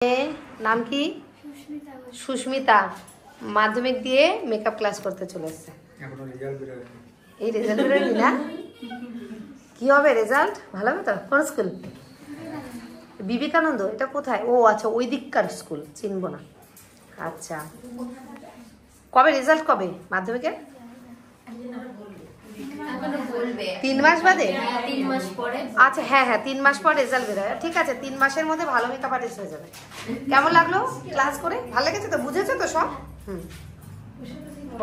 नाम की सुष्मिता माध्यमिक दिए मेकअप क्लास करते चले এসেছে এই রেজাল্ট বেরোয়নি না কি হবে রেজাল্ট ভালো হবে তো কোন স্কুল বিবেকানন্দ এটা কোথায় ও আচ্ছা ওই দিককার স্কুল চিনবো না আচ্ছা কবে রেজাল্ট কবে মাধ্যমিকের 3 মাস বাদে 3 মাস পরে আচ্ছা হ্যাঁ হ্যাঁ 3 মাস পর রেজাল্ট বের হয় ঠিক আছে 3 মাসের মধ্যে ভালো মেকআপ আর্টিস্ট হয়ে যাবে কেমন লাগলো ক্লাস করে ভালো লেগেছে তো বুঝেছো তো সব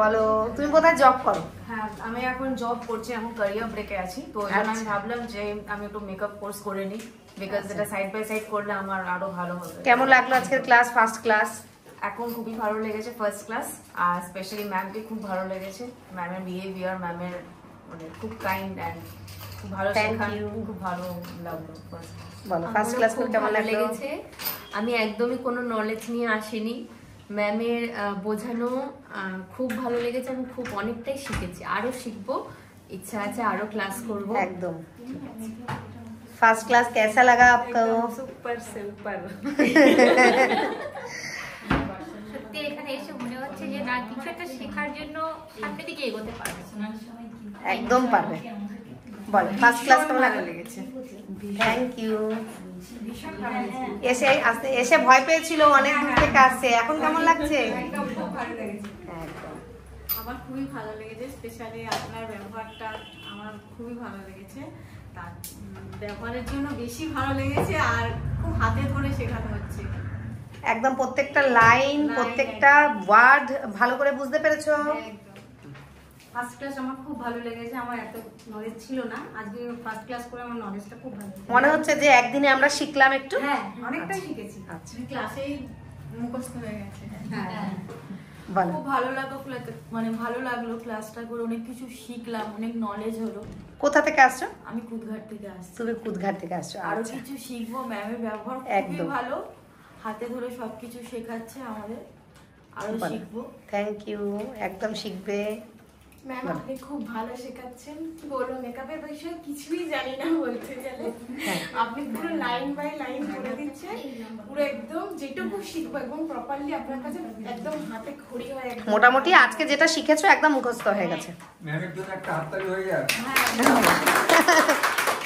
বলো তুমি কোথায় জব করো হ্যাঁ আমি এখন জব করছি এখন ক্যারিয়ার ব্রেকে আছি তো এখন আমি ভাবলাম যে আমি একটু মেকআপ কোর্স করে নিই বিকজ এটা সাইড বাই সাইড করলে আমার আরো ভালো হবে কেমন লাগলো আজকের ক্লাস ফার্স্ট ক্লাস এখন খুবই ভালো লেগেছে ফার্স্ট ক্লাস আর স্পেশালি ম্যামকে খুব ভালো লেগেছে ম্যামের বিহেভিয়ার ম্যামের মানে খুব কাইন্ড এন্ড খুব ভালো শেখান খুব ভালো লাগলো বলো ফার্স্ট ক্লাস করে কেমন লেগেছে আমি একদমই কোনো নলেজ নিয়ে আসিনি ম্যামের বোঝানো খুব ভালো লেগেছে আমি খুব অনেকটাই শিখেছি আরো শিখবো ইচ্ছা আছে আরো ক্লাস করব एकदम फर्स्ट क्लास कैसा लगा आपको সুপার সুপার সত্যি এখানে এসে মনে হচ্ছে যে না কিছু একটা শেখার জন্য সামনের দিকে এগোতে পারবে একদম পারবে বলো ফার্স্ট ক্লাস কেমন লেগেছে থ্যাংক ইউ এসে এসে ভয় পেয়েছিল অনেক দূর থেকে আসছে এখন কেমন লাগছে খুব ভালো লেগেছে আমার খুবই ভালো লেগেছে স্পেশালি আপনার ব্যবহারটা আমার খুবই ভালো লেগেছে তার ব্যবহারের জন্য বেশি ভালো লেগেছে আর খুব হাতে ধরে শেখানো হচ্ছে একদম প্রত্যেকটা লাইন প্রত্যেকটা ওয়ার্ড ভালো করে বুঝতে পেরেছো ফার্স্ট ক্লাস আমার খুব ভালো লেগেছে আমার এত নলেজ ছিল না আজকে ফার্স্ট ক্লাস করে আমার নলেজটা খুব ভালো মনে হচ্ছে যে একদিনে আমরা শিখলাম একটু হ্যাঁ অনেকটাই শিখেছি আচ্ছা ক্লাসেই মুখস্থ হয়ে গেছে হ্যাঁ বলো খুব ভালো লাগলো মানে ভালো লাগলো ক্লাসটা করে অনেক কিছু শিখলাম অনেক নলেজ হলো কোথা থেকে আসছো আমি কুদঘাট থেকে আসছি তুমি কুদঘাট থেকে আসছো আরো আচ্ছা কিছু শিখবো ম্যামের ব্যবহার একদম। খুবই ভালো হাতে ধরে সবকিছু শেখাচ্ছে আমাদের আরো শিখবো থ্যাংক ইউ একদম শিখবে ম্যাম আপনি খুব ভালো শেখাচ্ছেন কি বলবো মেকআপের বিষয়ে কিছুই জানি না বলতে গেলে আপনি পুরো লাইন বাই লাইন করে দিচ্ছেন পুরো একদম যেটুকু শিখবো একদম প্রপারলি আপনার কাছে একদম হাতে খড়ি হয়ে একদম মোটামুটি আজকে যেটা শিখেছো একদম মুখস্থ হয়ে গেছে ম্যামের জন্য একটা হাততালি হয়ে যায়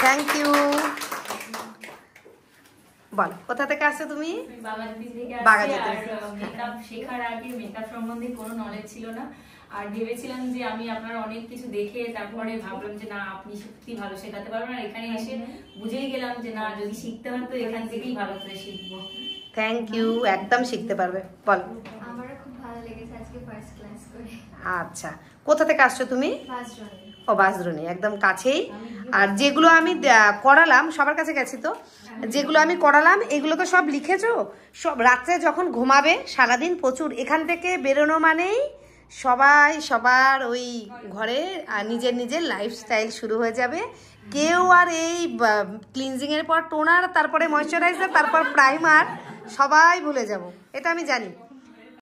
থ্যাংক ইউ বল কোথা থেকে আসছো তুমি বাগাতি থেকে বাগাতি আসছি থেকে। আর মেকআপ শেখার আগে মেকআপ সম্বন্ধে কোনো নলেজ ছিল না আর ভেবেছিলাম যে আমি আপনার অনেক কিছু দেখে তারপরে ভাবলাম যে না আপনি সত্যি ভালো শেখাতে পারবেন আর এখানে এসে বুঝেই গেলাম যে না যদি শিখতে হয় তো এখান থেকেই ভালো করে শিখবো থ্যাংক ইউ একদম শিখতে পারবে বল আমারও খুব ভালো লেগেছে আজকে ফার্স্ট ক্লাস করে আচ্ছা কোথা থেকে আসছো তুমি ফার্স্ট রাউন্ড ও বাসদ্রোণী একদম কাছেই আর যেগুলো আমি করালাম সবার কাছে গেছি তো যেগুলো আমি করালাম এগুলো তো সব লিখেছো সব রাত্রে যখন ঘুমাবে সারাদিন প্রচুর এখান থেকে বেরোনো মানেই সবাই সবার ওই ঘরে নিজের নিজের লাইফস্টাইল শুরু হয়ে যাবে কেউ আর এই ক্লিনজিংয়ের পর টোনার তারপরে ময়শ্চারাইজার তারপর প্রাইমার সবাই ভুলে যাব এটা আমি জানি